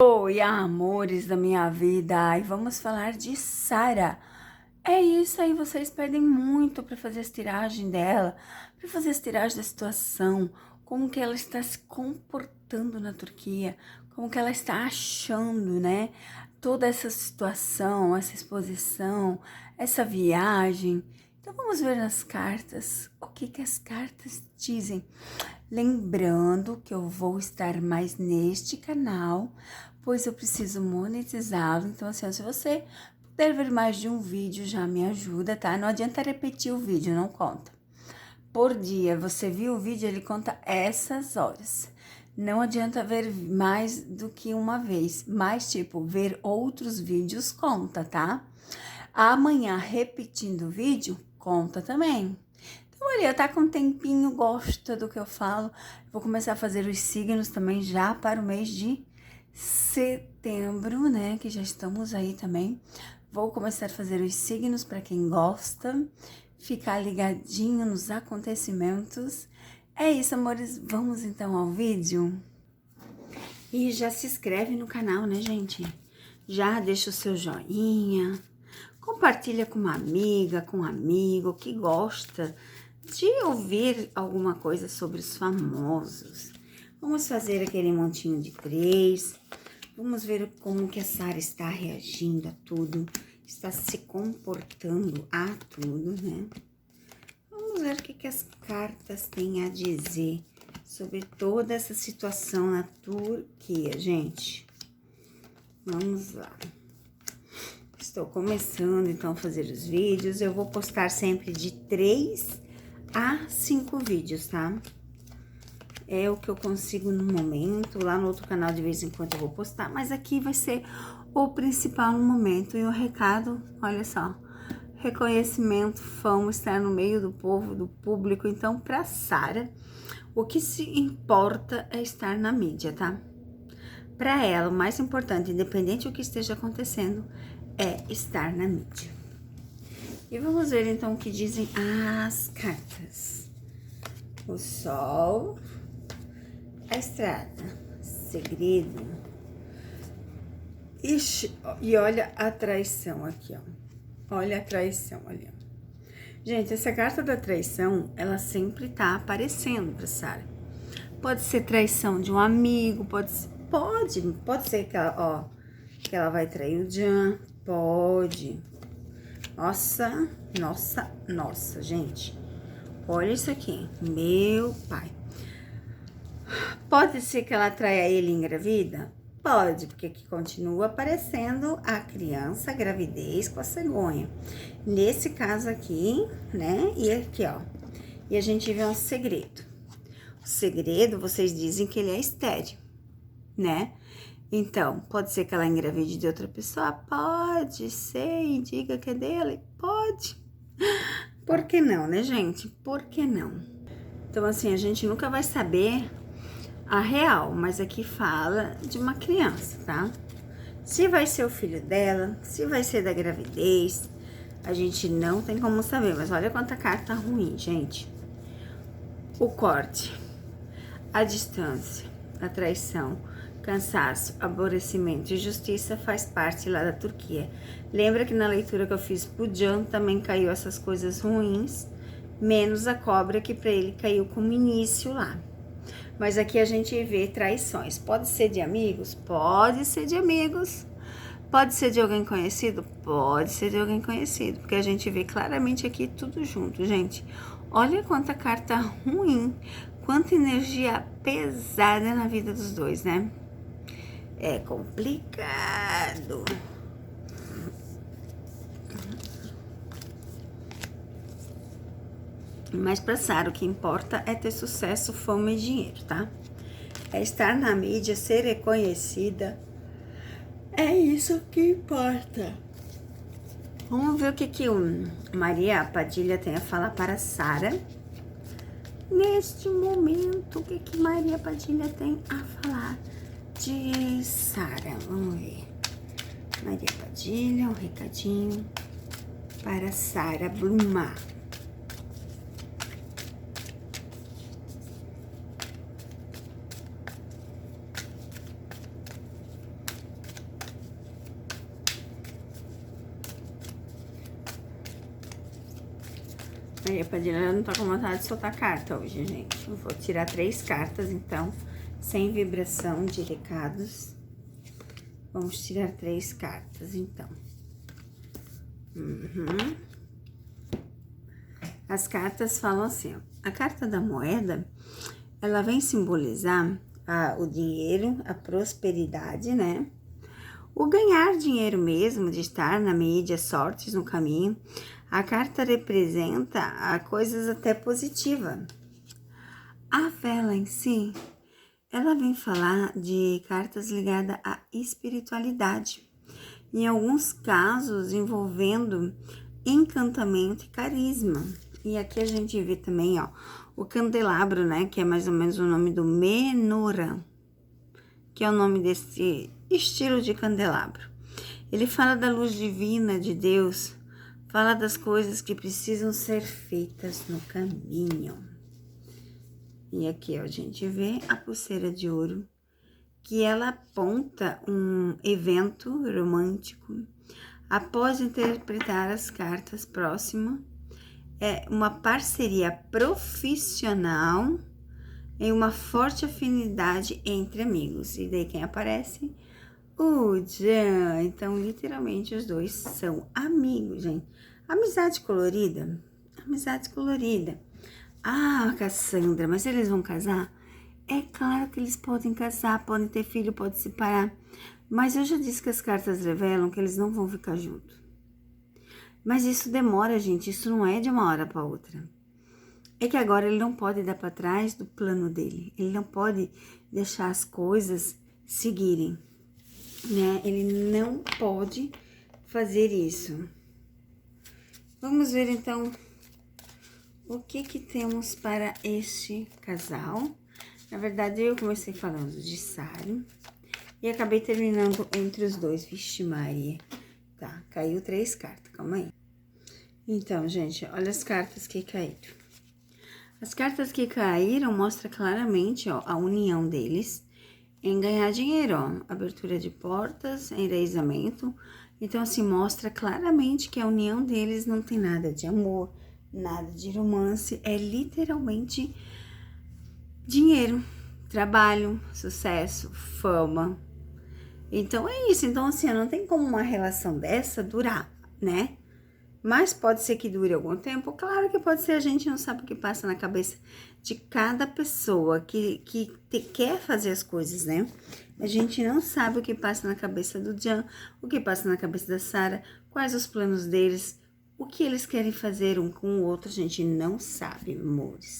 Oi, amores da minha vida, e vamos falar de Sara. É isso aí, vocês pedem muito para fazer as tiragens dela, para fazer as tiragens da situação, como que ela está se comportando na Turquia, como que ela está achando, né? Toda essa situação, essa exposição, essa viagem. Então vamos ver nas cartas o que que as cartas dizem. Lembrando que eu vou estar mais neste canal, pois eu preciso monetizá-lo. Então, assim, se você puder ver mais de um vídeo, já me ajuda, tá? Não adianta repetir o vídeo, não conta. Por dia, você viu o vídeo, ele conta essas horas. Não adianta ver mais do que uma vez, mas, tipo, ver outros vídeos conta, tá? Amanhã, repetindo o vídeo, conta também. Maria, tá com um tempinho, gosta do que eu falo. Vou começar a fazer os signos também já para o mês de setembro, né? Que já estamos aí também. Vou começar a fazer os signos para quem gosta, ficar ligadinho nos acontecimentos. É isso, amores. Vamos então ao vídeo. E já se inscreve no canal, né, gente? Já deixa o seu joinha. Compartilha com uma amiga, com um amigo que gosta de ouvir alguma coisa sobre os famosos. Vamos fazer aquele montinho de 3. Vamos ver como que a Sara está reagindo a tudo. Está se comportando a tudo, né? Vamos ver o que as cartas têm a dizer sobre toda essa situação na Turquia, gente. Vamos lá. Estou começando, então, a fazer os vídeos. Eu vou postar sempre de 3 a 5 vídeos, tá? É o que eu consigo no momento. Lá no outro canal, de vez em quando, eu vou postar. Mas aqui vai ser o principal no momento. E o recado, olha só. Reconhecimento, fama, estar no meio do povo, do público. Então, pra Sara, o que se importa é estar na mídia, tá? Pra ela, o mais importante, independente do que esteja acontecendo, é estar na mídia. E vamos ver então o que dizem as cartas. O sol, a estrada, segredo. Ixi, e olha a traição aqui, ó. Olha a traição ali, ó. Gente, essa carta da traição, ela sempre tá aparecendo pra Sara. Pode ser traição de um amigo, pode ser que ela, ó, que ela vai trair o Jan, pode. Nossa, gente. Olha isso aqui, meu pai. Pode ser que ela traia ele engravida? Pode, porque aqui continua aparecendo a criança, a gravidez com a cegonha. Nesse caso aqui, né, e aqui, ó. E a gente vê um segredo. O segredo, vocês dizem que ele é estéril, né? Então, pode ser que ela engravide de outra pessoa? Pode ser, e diga que é dele? Pode. Por que não, né, gente? Por que não? Então, assim, a gente nunca vai saber a real, mas aqui fala de uma criança, tá? Se vai ser o filho dela, se vai ser da gravidez, a gente não tem como saber. Mas olha quanta carta ruim, gente. O corte, a distância, a traição, cansaço, aborrecimento e justiça faz parte lá da Turquia. Lembra que na leitura que eu fiz pro Can também caiu essas coisas ruins, menos a cobra que para ele caiu como início lá. Mas aqui a gente vê traições. Pode ser de amigos? Pode ser de amigos. Pode ser de alguém conhecido? Pode ser de alguém conhecido. Porque a gente vê claramente aqui tudo junto, gente. Olha quanta carta ruim, quanta energia pesada na vida dos dois, né? É complicado. Mas pra Sara, o que importa é ter sucesso, fama e dinheiro, tá? É estar na mídia, ser reconhecida. É isso que importa. Vamos ver o que o Maria Padilha tem a falar para Sara. Neste momento, o que Maria Padilha tem a falar de Sara? Vamos ver. Maria Padilha, um recadinho para Sara Blumar. Maria Padilha não tá com vontade de soltar carta hoje, gente. Eu vou tirar 3 cartas, então, sem vibração de recados. Vamos tirar 3 cartas, então. As cartas falam assim, ó. A carta da moeda, ela vem simbolizar o dinheiro, a prosperidade, né? O ganhar dinheiro mesmo, de estar na mídia, sortes no caminho. A carta representa coisas até positivas. A vela em si, ela vem falar de cartas ligadas à espiritualidade. Em alguns casos, envolvendo encantamento e carisma. E aqui a gente vê também, ó, o candelabro, né? Que é mais ou menos o nome do menorá, que é o nome desse estilo de candelabro. Ele fala da luz divina de Deus, fala das coisas que precisam ser feitas no caminho. E aqui, ó, a gente vê a pulseira de ouro, que ela aponta um evento romântico. Após interpretar as cartas próximas, é uma parceria profissional e uma forte afinidade entre amigos. E daí quem aparece? O Jan. Então, literalmente, os dois são amigos, gente. Amizade colorida? Amizade colorida. Ah, Cassandra, mas eles vão casar? É claro que eles podem casar, podem ter filho, podem se separar. Mas eu já disse que as cartas revelam que eles não vão ficar juntos. Mas isso demora, gente. Isso não é de uma hora para outra. É que agora ele não pode dar para trás do plano dele. Ele não pode deixar as coisas seguirem, né? Ele não pode fazer isso. Vamos ver então o que temos para este casal. Na verdade, eu comecei falando de Sário e acabei terminando entre os dois. Vixe Maria. Tá, caiu 3 cartas, calma aí. Então, gente, olha as cartas que caíram. As cartas que caíram mostram claramente, ó, a união deles em ganhar dinheiro, ó. Abertura de portas, enraizamento. Então, assim, mostra claramente que a união deles não tem nada de amor, nada de romance. É literalmente dinheiro, trabalho, sucesso, fama. Então, é isso. Então, assim, não tem como uma relação dessa durar, né? Mas pode ser que dure algum tempo? Claro que pode ser, a gente não sabe o que passa na cabeça de cada pessoa que quer fazer as coisas, né? A gente não sabe o que passa na cabeça do Jan, o que passa na cabeça da Sarah, quais os planos deles, o que eles querem fazer um com o outro, a gente não sabe, amores.